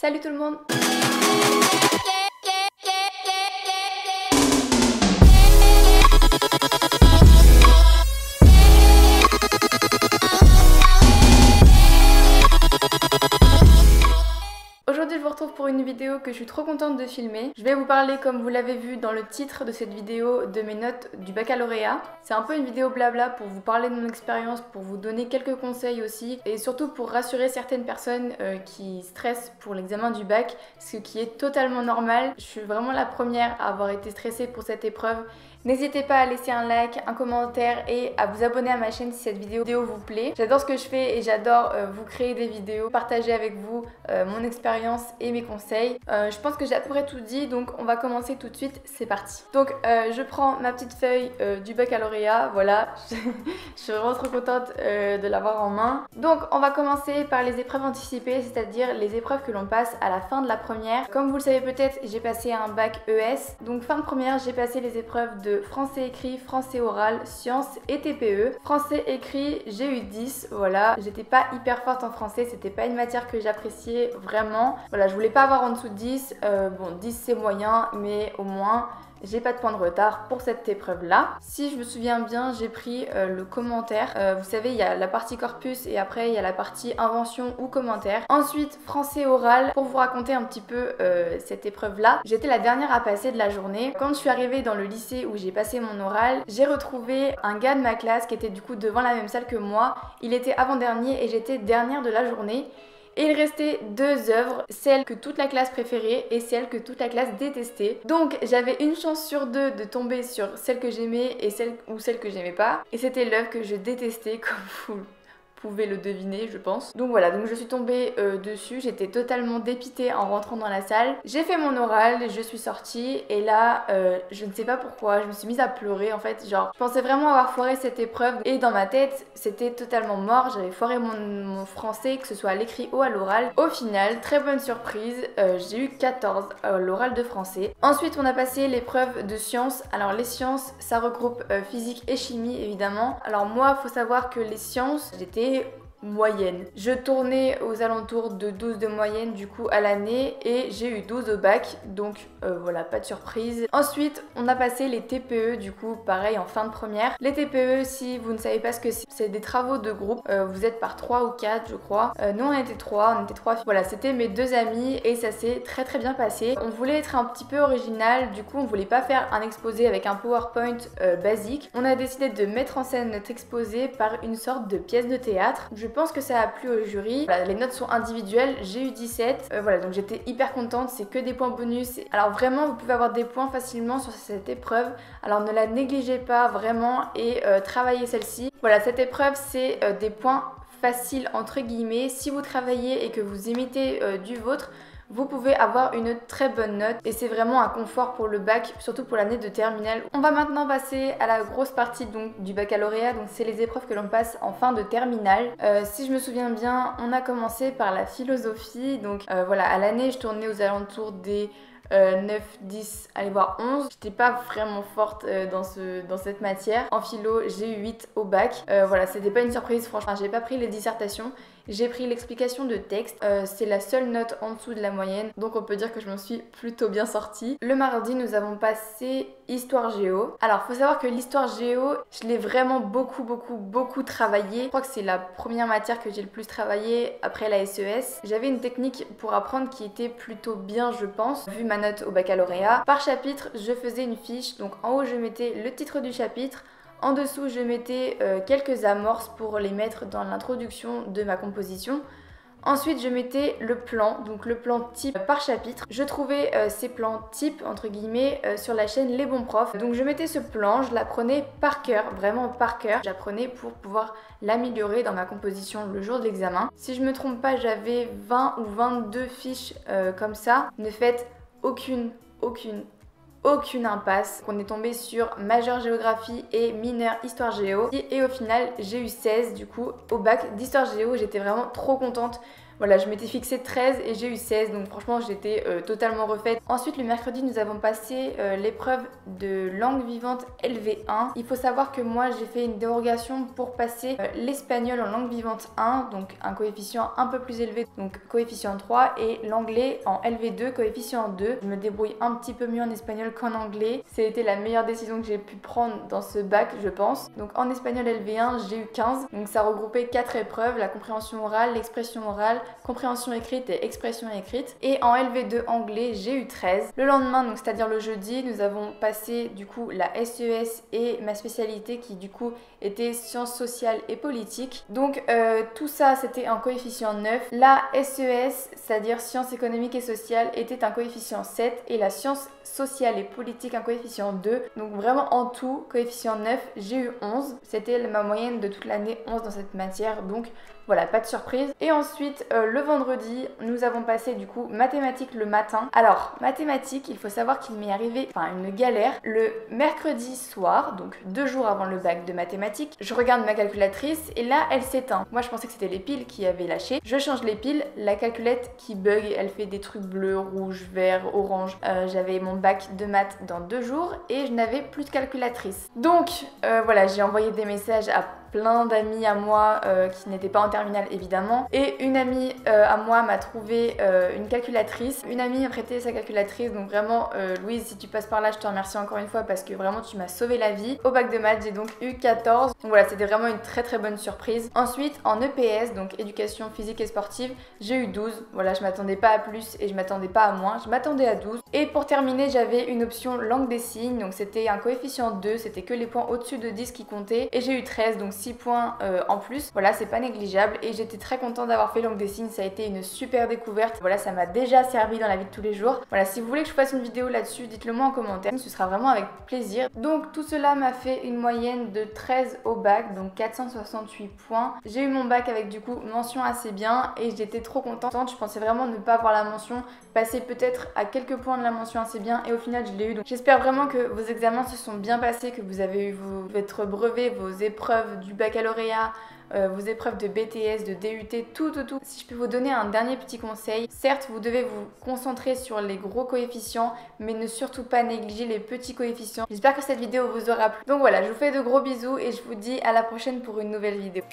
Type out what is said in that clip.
Salut tout le monde! Aujourd'hui je vous retrouve pour une vidéo que je suis trop contente de filmer. Je vais vous parler, comme vous l'avez vu dans le titre de cette vidéo, de mes notes du baccalauréat. C'est un peu une vidéo blabla pour vous parler de mon expérience, pour vous donner quelques conseils aussi et surtout pour rassurer certaines personnes qui stressent pour l'examen du bac, ce qui est totalement normal. Je suis vraiment la première à avoir été stressée pour cette épreuve. N'hésitez pas à laisser un like, un commentaire et à vous abonner à ma chaîne si cette vidéo vous plaît. J'adore ce que je fais et j'adore vous créer des vidéos, partager avec vous mon expérience et mes conseils. Je pense que j'ai à peu près tout dit, donc on va commencer tout de suite, c'est parti. Donc je prends ma petite feuille du baccalauréat, voilà, je suis vraiment trop contente de l'avoir en main. Donc on va commencer par les épreuves anticipées, c'est-à-dire les épreuves que l'on passe à la fin de la première. Comme vous le savez peut-être, j'ai passé un bac ES, donc fin de première j'ai passé les épreuves de français écrit, français oral, sciences et TPE. Français écrit, j'ai eu 10, voilà. J'étais pas hyper forte en français, c'était pas une matière que j'appréciais vraiment. Voilà, je voulais pas avoir en dessous de 10. Bon, 10 c'est moyen, mais au moins j'ai pas de point de retard pour cette épreuve là. Si je me souviens bien, j'ai pris le commentaire. Vous savez, il y a la partie corpus et après il y a la partie invention ou commentaire. Ensuite, français oral. Pour vous raconter un petit peu cette épreuve là, j'étais la dernière à passer de la journée. Quand je suis arrivée dans le lycée où j'ai passé mon oral, j'ai retrouvé un gars de ma classe qui était du coup devant la même salle que moi. Il était avant-dernier et j'étais dernière de la journée. Et il restait deux œuvres, celle que toute la classe préférait et celle que toute la classe détestait. Donc j'avais une chance sur deux de tomber sur celle que j'aimais et celle que j'aimais pas. Et c'était l'œuvre que je détestais, comme vous pouvez le deviner, je pense. Donc voilà, donc je suis tombée dessus, j'étais totalement dépitée en rentrant dans la salle. J'ai fait mon oral, je suis sortie et là, je ne sais pas pourquoi, je me suis mise à pleurer en fait. Genre, je pensais vraiment avoir foiré cette épreuve et dans ma tête, c'était totalement mort. J'avais foiré mon français, que ce soit à l'écrit ou à l'oral. Au final, très bonne surprise, j'ai eu 14 à l'oral de français. Ensuite, on a passé l'épreuve de sciences. Alors les sciences, ça regroupe physique et chimie évidemment. Alors moi, faut savoir que les sciences, j'étais moyenne. Je tournais aux alentours de 12 de moyenne du coup à l'année et j'ai eu 12 au bac, donc voilà, pas de surprise. Ensuite on a passé les TPE, du coup pareil en fin de première. Les TPE, si vous ne savez pas ce que c'est des travaux de groupe, vous êtes par 3 ou 4 je crois. Nous on était 3 filles. Voilà, c'était mes deux amies et ça s'est très bien passé. On voulait être un petit peu original, du coup on voulait pas faire un exposé avec un PowerPoint basique. On a décidé de mettre en scène notre exposé par une sorte de pièce de théâtre. Je pense que ça a plu au jury. Voilà, les notes sont individuelles, j'ai eu 17. Voilà, donc j'étais hyper contente, c'est que des points bonus. Alors vraiment, vous pouvez avoir des points facilement sur cette épreuve. Alors ne la négligez pas vraiment et travaillez celle-ci. Voilà, cette épreuve, c'est des points faciles entre guillemets. Si vous travaillez et que vous imitez du vôtre, vous pouvez avoir une très bonne note et c'est vraiment un confort pour le bac, surtout pour l'année de terminale. On va maintenant passer à la grosse partie donc du baccalauréat, donc c'est les épreuves que l'on passe en fin de terminale. Si je me souviens bien, on a commencé par la philosophie, donc voilà, à l'année je tournais aux alentours des 9, 10, allez voir 11. J'étais pas vraiment forte dans cette matière. En philo, j'ai eu 8 au bac. Voilà, c'était pas une surprise, franchement. J'ai pas pris les dissertations. J'ai pris l'explication de texte. C'est la seule note en dessous de la moyenne. Donc on peut dire que je m'en suis plutôt bien sortie. Le mardi, nous avons passé Histoire Géo. Alors, faut savoir que l'Histoire Géo, je l'ai vraiment beaucoup travaillé. Je crois que c'est la première matière que j'ai le plus travaillé après la SES. J'avais une technique pour apprendre qui était plutôt bien, je pense, vu ma note au baccalauréat. Par chapitre, je faisais une fiche. Donc en haut, je mettais le titre du chapitre. En dessous, je mettais quelques amorces pour les mettre dans l'introduction de ma composition. Ensuite, je mettais le plan, donc le plan type par chapitre. Je trouvais ces plans type, entre guillemets, sur la chaîne Les Bons Profs. Donc je mettais ce plan, je l'apprenais par cœur, vraiment par cœur. J'apprenais pour pouvoir l'améliorer dans ma composition le jour de l'examen. Si je me trompe pas, j'avais 20 ou 22 fiches comme ça. Ne faites aucune impasse. On est tombé sur majeure géographie et mineure histoire géo et au final j'ai eu 16 du coup au bac d'histoire géo. J'étais vraiment trop contente Voilà, je m'étais fixé 13 et j'ai eu 16, donc franchement j'étais totalement refaite. Ensuite le mercredi nous avons passé l'épreuve de langue vivante LV1. Il faut savoir que moi j'ai fait une dérogation pour passer l'espagnol en langue vivante 1, donc un coefficient un peu plus élevé, donc coefficient 3, et l'anglais en LV2, coefficient 2. Je me débrouille un petit peu mieux en espagnol qu'en anglais. C'était la meilleure décision que j'ai pu prendre dans ce bac, je pense. Donc en espagnol LV1 j'ai eu 15, donc ça regroupait 4 épreuves, la compréhension orale, l'expression orale, compréhension écrite et expression écrite. Et en LV2 anglais j'ai eu 13. Le lendemain, donc c'est-à-dire le jeudi, nous avons passé du coup la SES et ma spécialité qui du coup était sciences sociales et politiques. Donc tout ça c'était un coefficient 9. La SES, c'est-à-dire sciences économiques et sociales, était un coefficient 7 et la science sociale et politique un coefficient 2. Donc vraiment en tout, coefficient 9, j'ai eu 11. C'était ma moyenne de toute l'année, 11 dans cette matière. Donc voilà, pas de surprise. Et ensuite, le vendredi, nous avons passé du coup mathématiques le matin. Alors, mathématiques, il faut savoir qu'il m'est arrivé une galère. Le mercredi soir, donc 2 jours avant le bac de mathématiques, je regarde ma calculatrice et là, elle s'éteint. Moi, je pensais que c'était les piles qui avaient lâché. Je change les piles, la calculette qui bug, elle fait des trucs bleus, rouges, verts, orange. J'avais mon bac de maths dans 2 jours et je n'avais plus de calculatrice. Donc, voilà, j'ai envoyé des messages à plein d'amis à moi qui n'étaient pas en terminale évidemment, et une amie à moi m'a trouvé une calculatrice. Une amie m'a prêté sa calculatrice, donc vraiment Louise, si tu passes par là, je te remercie encore une fois parce que vraiment tu m'as sauvé la vie. Au bac de maths j'ai donc eu 14, donc voilà, c'était vraiment une très bonne surprise. Ensuite en EPS, donc éducation physique et sportive, j'ai eu 12. Voilà, je m'attendais pas à plus et je m'attendais pas à moins, je m'attendais à 12. Et pour terminer, j'avais une option langue des signes, donc c'était un coefficient 2, c'était que les points au-dessus de 10 qui comptaient, et j'ai eu 13, donc 6 points en plus. Voilà, c'est pas négligeable et j'étais très contente d'avoir fait langue des signes, ça a été une super découverte. Voilà, ça m'a déjà servi dans la vie de tous les jours. Voilà, si vous voulez que je fasse une vidéo là-dessus, dites-le moi en commentaire, ce sera vraiment avec plaisir. Donc tout cela m'a fait une moyenne de 13 au bac, donc 468 points. J'ai eu mon bac avec du coup mention assez bien et j'étais trop contente. Je pensais vraiment ne pas avoir la mention, passer peut-être à quelques points de la mention assez bien et au final je l'ai eu. Donc j'espère vraiment que vos examens se sont bien passés, que vous avez eu votre brevet, vos épreuves du baccalauréat, vos épreuves de BTS, de DUT, tout. Si je peux vous donner un dernier petit conseil, certes vous devez vous concentrer sur les gros coefficients, mais ne surtout pas négliger les petits coefficients. J'espère que cette vidéo vous aura plu. Donc voilà, je vous fais de gros bisous et je vous dis à la prochaine pour une nouvelle vidéo.